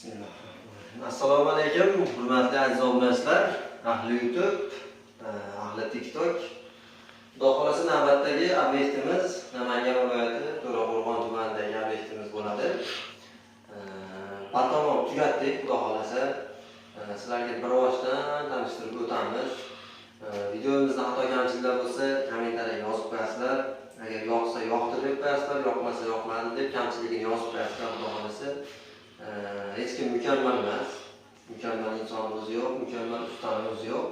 Bismillahirrahmanirrahim. Assalomu alaykum, hurmatli aziz obunachilar, ahli YouTube, ahli TikTok. Xudo xolasa navbatdagi obyektimiz Namangan viloyati To'raqo'rg'on tumanidagi obyektimiz bo'ladi. Tamom tugatdik, xudo xolasa. Sizlarga bir ovochdan tanishtirib o'tamiz. Videomizda xato kamchiliklar bo'lsa, kommentariyaga yozib qo'yasizlar. Agar yoqsa yoqdi deb qo'yasizlar, yoqmasa yoqmadi deb kamchiligini yozib qo'yasizlar, xudo xolasa. Hech kim mukammal emas. Mukammal inson o'zi yo'q, mukammal ustaning o'zi yo'q.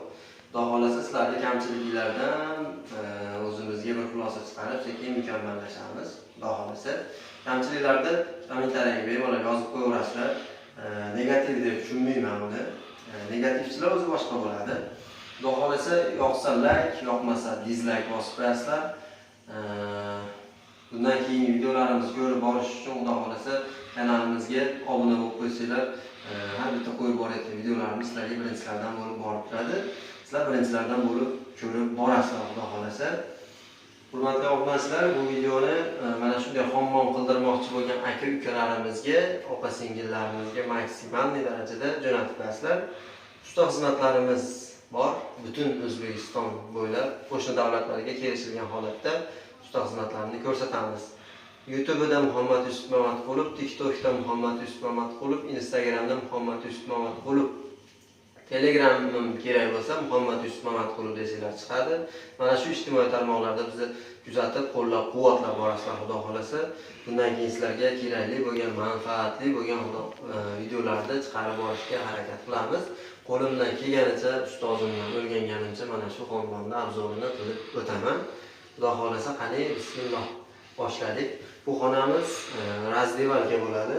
Xudo xolasa sizlarga kamchiliklardan o'zimizga bir xulosa chiqarib, sekin mukammallashamiz. Xudo xolasa kamchiliklarni kommentariyaga bemalol yozib qo'yaverasizlar. Negativ deb tushunmayman buni. Negativchilar o'zi boshqa bo'ladi. Xudo xolasa yoqsa like, yoqmasa dislike bosib qo'yasizlar. Bundan keyin videolarimizni ko'rib borish uchun xudo xolasa kanalimizga obuna bo'lib qo'ysanglar, har bitta qo'yib borayotgan videolarimiz sizlarga birinchilardan bo'lib borib turadi. Sizlar birinchilardan bo'lib ko'rib borasizlar, xudo xolasa. Hurmatli obunachilar, bu videoni mana shunday xommon qildirmoqchi bo'lgan aka-ukalarimizga, opa-singillarimizga maksimal darajada jo'natib qo'yasizlar. Usta xizmatlarimiz bor. Butun O'zbekiston bo'ylab qo'shni davlatlarga kelishilgan holatda usta xizmatlarini ko'rsatamiz. YouTube'da Muhammad Yusuf Mamatqulov, TikTok'da Muhammad Yusuf Mamatqulov, Instagram'da Muhammad Yusuf Mamatqulov, Telegram'im kerak bo'lsa Muhammad Yusuf Mamatqulov desanglar chiqadi. Mana shu ijtimoiy tarmoqlarda bizni kuzatib, qo'llab-quvvatlab borasizlar, xudo xolasa. Bundan keyin sizlarga kerakli bo'lgan, manfaatli bo'lgan videolarni chiqarib borishga harakat qilamiz. Qo'limdan kelganicha, ustozimdan o'rganganimcha mana shu xonadonni obzorini qilib o'taman. Xudo xolasa, qani bismillah boshladik. Bu xonamiz razdevalka bo'ladi.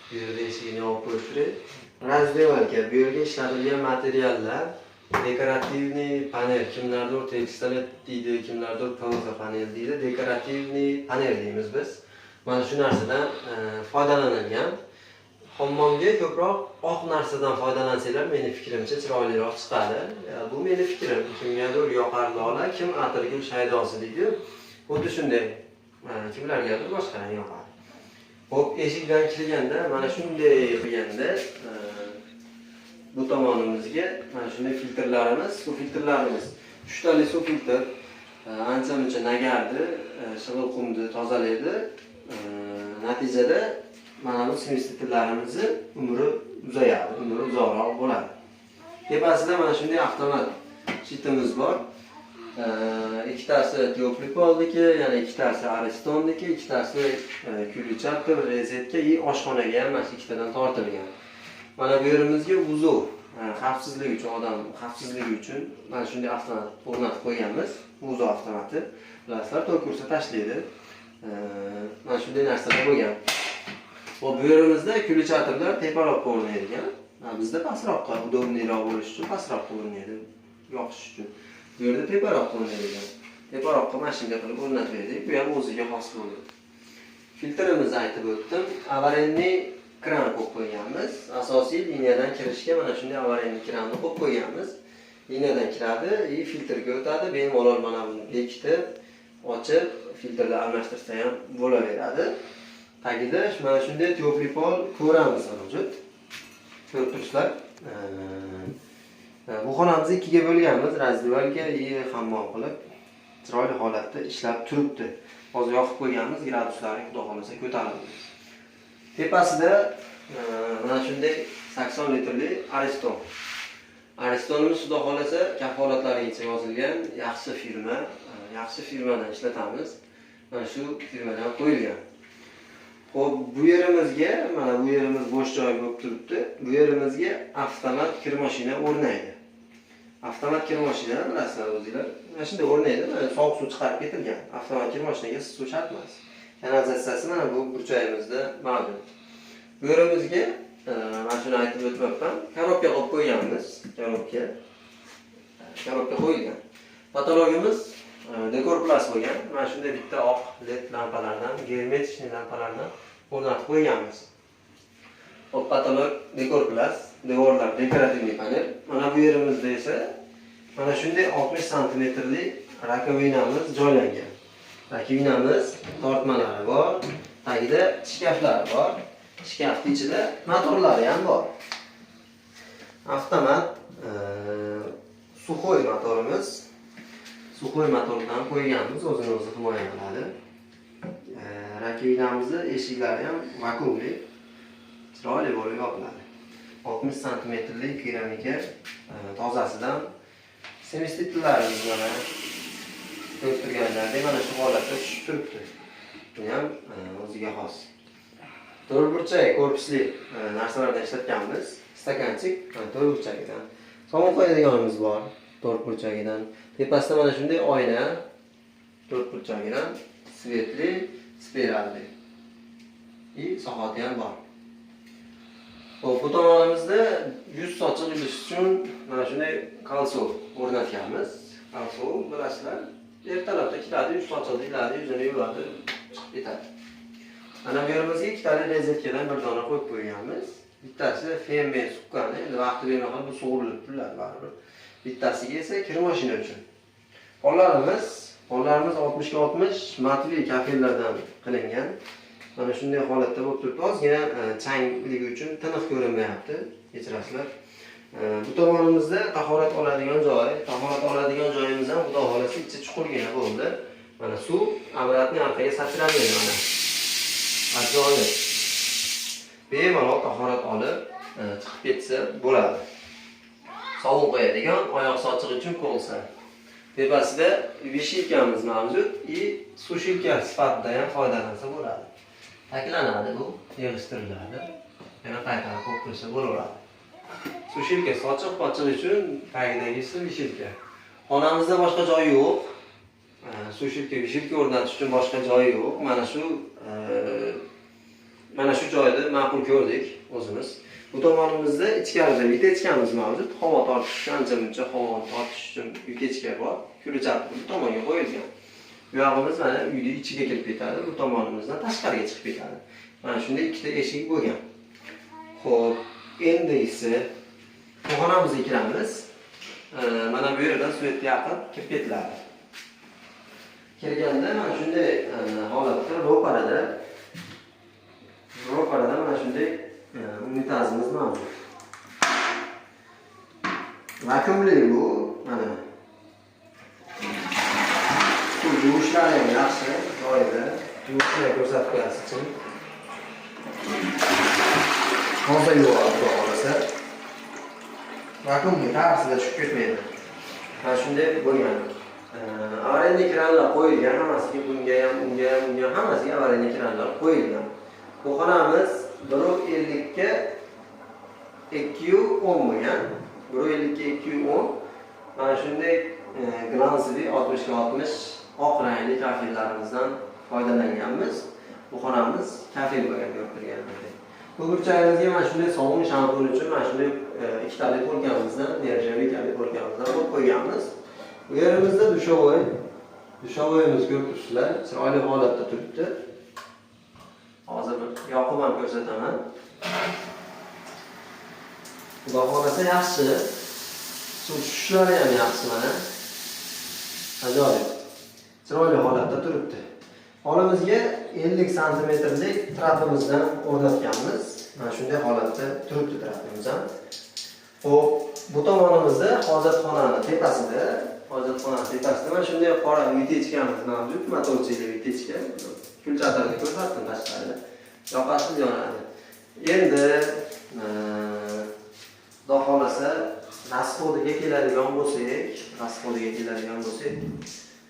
Bu yerda eshigini yopib qo'yib turing. Razdevalka, bu yerga ishlatilgan materiallar dekorativniy panel, kimlardir tekstolet deydi, kimlardir PVC panel deydi. Dekorativniy panel deymiz biz. Mana shu narsadan foydalanilgan. Xommonga ko'proq oq narsadan foydalansanglar, meni fikrimcha chiroyliroq chiqadi. Bu meni fikrim. Kimgadir yoqar lola, kim atirgul shaydosi deydi. Xuddi shunday. Kimlargadir boshqa rang yoqadi. Xo'p, eshikdan kirganda mana shunday qilganda bu tomonimizga mana shunday filtrlarimiz, suv filtrlarimiz, 3 tali suv filtr ancha-muncha nagardi, shig'il qumni tozalaydi. Natijada mana bu simsitirlarimizni umri uzayadi, umri uzoqroq bo'ladi. Tepasida mana shunday avtomat shitimiz bor. Ikkitasi Teoplipolniki, yana ikkitasi Aristonniki, ikkitasi Kulichator, Rezetka va oshxonaga ham mana ikkitadan tortilgan. Mana bu yerimizga uzuv, xavfsizlik uchun, odam xavfsizligi uchun mana shunday avtomat o'rnatib qo'yganmiz. Uzuv avtomati. Bilasizlar, to'k ursa tashlaydi. Mana shunday narsalar bo'lgan. Bu yerimizda Kulichatorlar teparoqqa o'rnaydigan. Bizda pastroqqa, udobniyroq bo'lish uchun pastroqqa o'rnaydi, yoqish uchun. Bu yerda teparoqqa o'rnaydigan. Teparoqqa mashinaga qilib o'rnatib berdik. Bu ham o'ziga xos bo'ladi. Filtrimizni aytib o'tdim. Avarenniy kran qo'yib qo'yganmiz. Asosiy liniyadan kirishga mana shunday avarenniy kranni qo'yib qo'yganmiz. Liniyadan kiradi, filtrga o'tadi. Bemalol mana buni bekitib, ochib, filtrni almashtirsa ham bo'laveradi. Tagida mana shunday Teoplipol ko'ramiz mavjud. Ko'rib turibsizlar. Bu xonamizni ikkiga bo'lganmiz. Razdevalka hammom qilib chiroyli holatda ishlab turibdi. Hozir yoqib qo'yganmiz, graduslari xudo xolasa ko'tarildi. Tepasida mana shunday 80 litrli Ariston. Aristonimiz xudo xolasa kafolatlarigacha yozilgan yaxshi firma, yaxshi firmadan ishlatamiz. Mana shu firmadan qo'yilgan. Xo'p, bu yerimizga, mana bu yerimiz bo'sh joy bo'lib turibdi. Bu yerimizga avtomat kir mashina o'rnaydi. Avtomat kir mashina bilasizlar o'zingizlar. Mana shunday o'rnaydi, mana sovuq suv chiqarib ketilgan. Avtomat kir mashinaga issiq suv shart emas. Kanalizatsiyasi mana bu burchagimizda mavjud. Bu yerimizga mana shuni aytib o'tmoqman. Korobka qo'yib qo'yganmiz. Korobka qo'yilgan. Patologimiz dekor plus bo'lgan. Mana shunday bitta oq led lampalardan, geometrичный lampalardan o'rnatib qo'yganmiz. Hop, patolog dekor plus, devorlar dekorativniy panel. Mana bu yerimizda esa mana shunday 60 santimetrli rakovinamiz joylangan. Rakovinamiz tortmalari bor, tagida shkaflari bor. Shkafni ichida motorlari ham bor. Avtomat suxoy motorimiz. Suxoy motordan qo'yganmiz, o'zini o'zi himoya qiladi. Rakovinamizni eshiklari ham vakuumli, chiroyli bo'lib yopiladi. 60 santimetrlik keramika tozasidan semistitlarimiz mana ko'rib turganlaridek mana shu holatda tushib turibdi. Bu ham o'ziga xos. To'rtburchak korpusli narsalardan ishlatganmiz. Stakanchik to'rtburchagidan. Sovuq qo'yadiganimiz bor. To'rtburchagidan. Tepasida mana shunday oyna to'rtburchagidan svetli, spiralli. Soati ham bor. Bu tomonimizda yuz sochiq ilish uchun mana shunday kalsov o'rnatganmiz. Kalsov bilasizlar, ertalabda kiradi, yuz sochiqni iladi, yuzini yuvadi, chiqib ketadi. Mana bu yerimizga ikkitali rezetkadan bir dona qo'yib qo'yganmiz. Bittasi fen suqqani, endi vaqti bermaganda bu sug'urilib turadi baribir. Bittasiga esa kir mashina uchun. Pollarimiz 60 ga 60 matli kafellardan qilingan. Mana shunday holatda bo'lib turibdi. Ozgina changligi uchun tiniq ko'rinmayapti. Kechirasizlar. Bu tomonimizda tahorat oladigan joyimiz ham xudo xolasi ichi chuqurgina bo'ldi. Mana suv obratni orqaga sachramaydi mana. Ajoyib. Bemalol tahorat olib chiqib ketsa bo'ladi. Sovuq qo'yadigan oyoq sochiq uchun qo'lsa. Tepasida vishilkamiz mavjud, sushilka sifatida ham foydalansa bo'ladi. Taklanadi bu, yig'ishtiriladi. Yana qaytarib qo'yib qo'ysa bo'laveradi. Sushilka sochiq pochiq uchun tagidagisi vishilka. Xonamizda boshqa joy yo'q. Sushilka, vishilka o'rnatish uchun boshqa joy yo'q. Mana shu joyda ma'qul ko'rdik o'zimiz. Bu tomonimizda ichkarida vitechkamiz mavjud. Havo tortish uchun, ancha-muncha havo tortish uchun vitechka bor. Kulchap bu tomonga qo'yilgan. Bu yog'imiz mana uyning ichiga kirib ketadi, bu tomonimizdan tashqariga chiqib ketadi. Mana shunday ikkita eshik bo'lgan. Xo'p, endi esa xonamizga kiramiz. Mana bu yerdan svet yaqin kirib ketiladi. Kirganda mana shunday holatda ro'parada mana shunday unitazimiz mavjud. Vakuumli bu mana. Yuvishlar ham yaxshi, joyida. Yuvishni ko'rsatib qo'yasiz uchun. Hozir yuvadi xohlasa. Vakuumli tarzida tushib ketmaydi. Mana shunday bo'lgan. Avariya ekranlar qo'yilgan, hammasiga bunga ham hammasiga avariya ekranlar qo'yilgan. Bu xonamiz 1.50 ga 210 bo'lgan. 1.50 ga 210. Mana shunday glansli 60 ga 60 oq rangli kafellarimizdan foydalanganmiz. Bu xonamiz kafel bo'lgan ko'rib turganingizdek. Bu burchagimizga mana shunday sovun shampun uchun mana shunday ikkitali polkamizdan, nerjavik polkamizdan qo'yib qo'yganmiz. Bu yerimizda dushovoyimiz ko'rib turibsizlar, chiroyli holatda turibdi. Hozir yoqib ham ko'rsataman. Xudo xolasa yaxshi. Suv tushishlari ham yaxshi mana. Ajoyib. Chiroyli holatda turibdi. Hovlimizga 50 santimetrlik trapimizdan o'rnatganmiz. Mana shunday holatda turibdi trapimiz ham. Xo'p, bu tomonimizda hojatxonani tepasida mana shunday qora vitechkamiz mavjud, motorchili vitechka. Kulchatarni ko'rsatdim tashqarida. Yoqasiz yonadi. Endi xudo xolasa rasxodiga keladigan bo'lsak,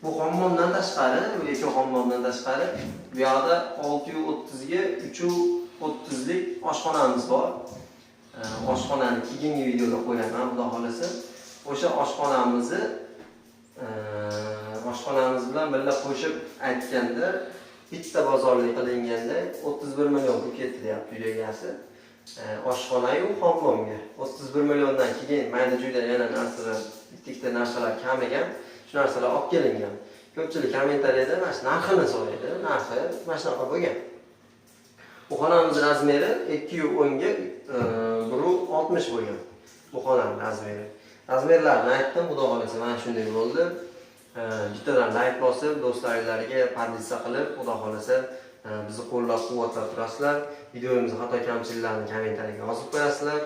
bu hammomdan tashqari, bu ikki hammomdan tashqari, bu yoqda 630 ga 330 lik oshxonamiz bor. Oshxonani keyingi videoda qo'yaman, xudo xolasa. O'sha oshxonamiz bilan birga qo'shib aytganda, bitta bozorlik qilinganda 31 million pul ketdi deyapti uy egasi. Oshxona-yu hammomga 31 milliondan keyin mayda-chuyda yana narsalar, bitta narsalar kam ekan. Shu narsalar olib kelingan. Ko'pchilik kommentariyada mana shu narxini so'raydi. Narxi mana shunaqa bo'lgan. Bu xonamiz razmeri 210 ga 160 bo'lgan. Bu xonaning razmeri. Razmerlarni aytdim, xudo xolasa mana shunday bo'ldi. Bittadan like bosib, do'stlaringizga pardiza qilib, xudo xolasa bizni qo'llab-quvvatlab turasizlar. Videomizni xato kamchiliklarni kommentariyaga yozib qo'yasizlar.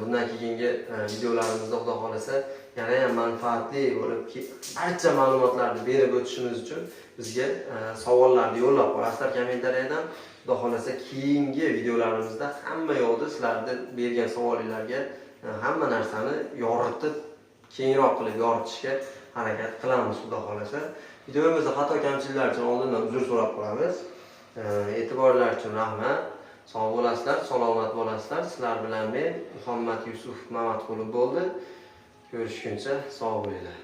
Bundan keyingi videolarimizda xudo xolasa yana ham manfaatli bo'lib barcha ma'lumotlarni berib o'tishimiz uchun bizga savollarni yo'llab qo'yasizlar kommentariyadan. Xudo xolasa keyingi videolarimizda hamma yo'lda sizlarni bergan savollarga hamma narsani yoritib, keyinroq qilib yoritishga harakat qilamiz xudo xolasa. Videomizda xato kamchiliklar uchun oldindan uzr so'rab qolamiz. E'tiborlar uchun rahmat. Sog' bo'lasizlar, salomat bo'lasizlar. Sizlar bilan men Muhammad Yusuf Mamatqulov bo'ldi. Ko'rishguncha sog' bo'linglar.